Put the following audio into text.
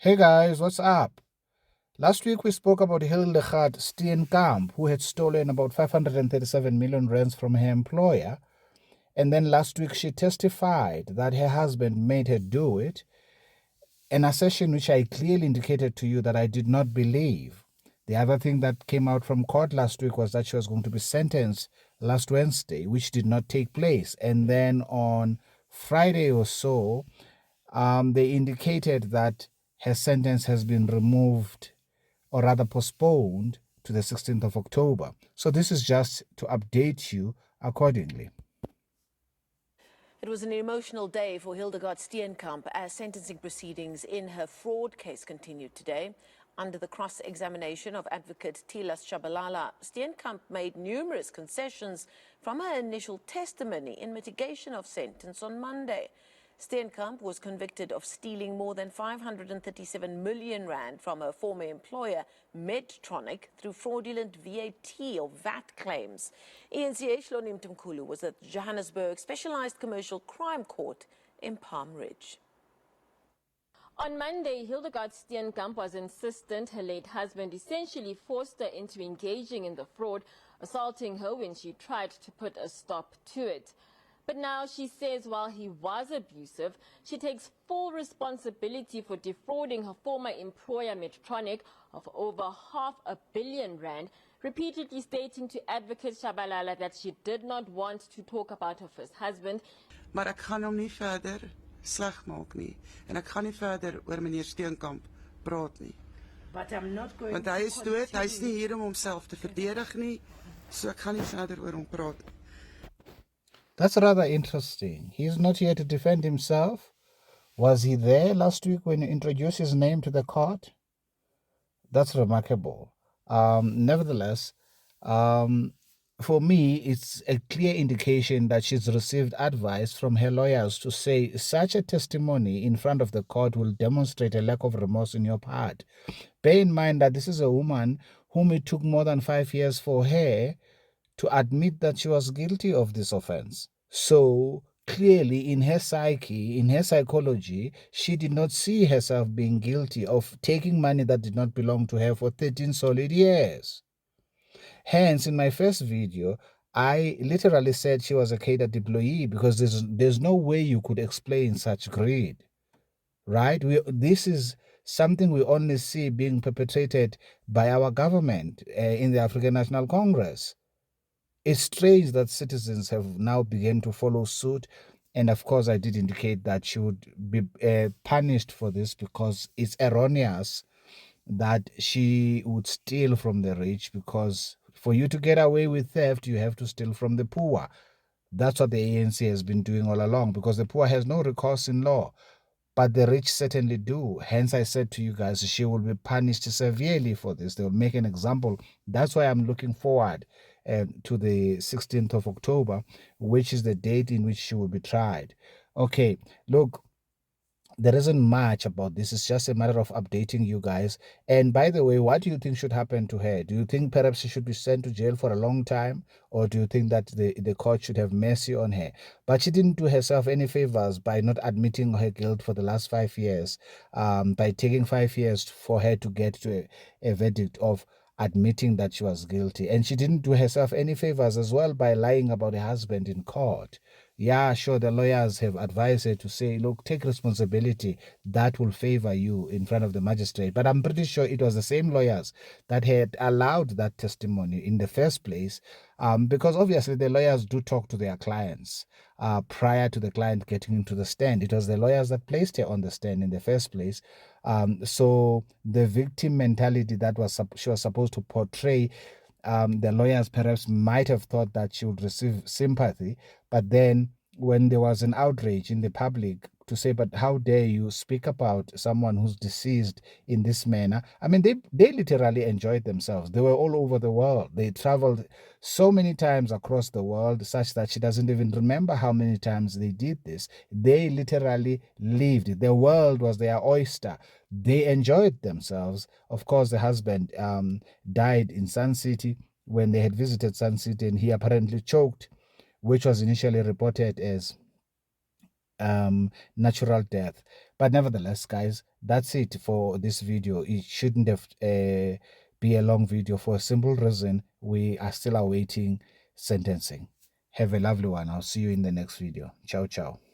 Hey guys, what's up? Last week we spoke about Hildegard Steenkamp, who had stolen about 537 million rands from her employer. And then last week she testified that her husband made her do it, an assertion which I clearly indicated to you that I did not believe. The other thing that came out from court last week was that she was going to be sentenced last Wednesday, which did not take place. And then on Friday or so, they indicated that her sentence has been removed or rather postponed to the 16th of October. So this is just to update you accordingly. It was an emotional day for Hildegard Steenkamp as sentencing proceedings in her fraud case continued today. Under the cross-examination of advocate Tilas Shabalala, Steenkamp made numerous concessions from her initial testimony in mitigation of sentence on Monday. Steenkamp was convicted of stealing more than 537 million rand from her former employer, Medtronic, through fraudulent VAT or VAT claims. ANC Eshlonim Mthimkhulu was at Johannesburg Specialized Commercial Crime Court in Palm Ridge. On Monday, Hildegard Steenkamp was insistent her late husband essentially forced her into engaging in the fraud, assaulting her when she tried to put a stop to it. But now she says while he was abusive, she takes full responsibility for defrauding her former employer Medtronic of over R500 million, repeatedly stating to advocate Shabalala that she did not want to talk about her first husband. Maar ek gaan hom nie verder sleg maak nie en ek gaan nie verder oor meneer Steenkamp praat nie. But I'm not going Want hy is dood, hy's nie hier om homself te verdedig nie, so ek gaan nie verder oor hom praat nie. That's rather interesting. He's not here to defend himself. Was he there last week when you introduced his name to the court? That's remarkable. Nevertheless, for me, it's a clear indication that she's received advice from her lawyers to say such a testimony in front of the court will demonstrate a lack of remorse on your part. Bear in mind that this is a woman whom it took more than 5 years for her to admit that she was guilty of this offense. So clearly in her psyche, in her psychology, she did not see herself being guilty of taking money that did not belong to her for 13 solid years. Hence, in my first video, I literally said she was a catered employee because there's no way you could explain such greed, right? This is something we only see being perpetrated by our government in the African National Congress. It's strange that citizens have now begun to follow suit. And of course, I did indicate that she would be punished for this because it's erroneous that she would steal from the rich, because for you to get away with theft, you have to steal from the poor. That's what the ANC has been doing all along, because the poor has no recourse in law, but the rich certainly do. Hence, I said to you guys, she will be punished severely for this. They will make an example. That's why I'm looking forward to the 16th of October, which is the date in which she will be tried. Okay, look, there isn't much about this. It's just a matter of updating you guys. And by the way, what do you think should happen to her? Do you think perhaps she should be sent to jail for a long time? Or do you think that the court should have mercy on her? But she didn't do herself any favors by not admitting her guilt for the last 5 years, by taking 5 years for her to get to a verdict of admitting that she was guilty. And she didn't do herself any favors as well by lying about her husband in court. Yeah, sure, the lawyers have advised her to say, look, take responsibility. That will favor you in front of the magistrate. But I'm pretty sure it was the same lawyers that had allowed that testimony in the first place, because obviously the lawyers do talk to their clients prior to the client getting into the stand. It was the lawyers that placed her on the stand in the first place. So the victim mentality that she was supposed to portray, the lawyers perhaps might have thought that she would receive sympathy, but then when there was an outrage in the public to say, but how dare you speak about someone who's deceased in this manner? I mean, they literally enjoyed themselves. They were all over the world. They traveled so many times across the world, such that she doesn't even remember how many times they did this. They literally lived. The world was their oyster. They enjoyed themselves. Of course, the husband died in Sun City when they had visited Sun City, and he apparently choked, which was initially reported as natural death. But nevertheless, guys, That's it for this video. It shouldn't have be a long video for a simple reason. We are still awaiting sentencing. Have a lovely one. I'll see you in the next video. Ciao, ciao.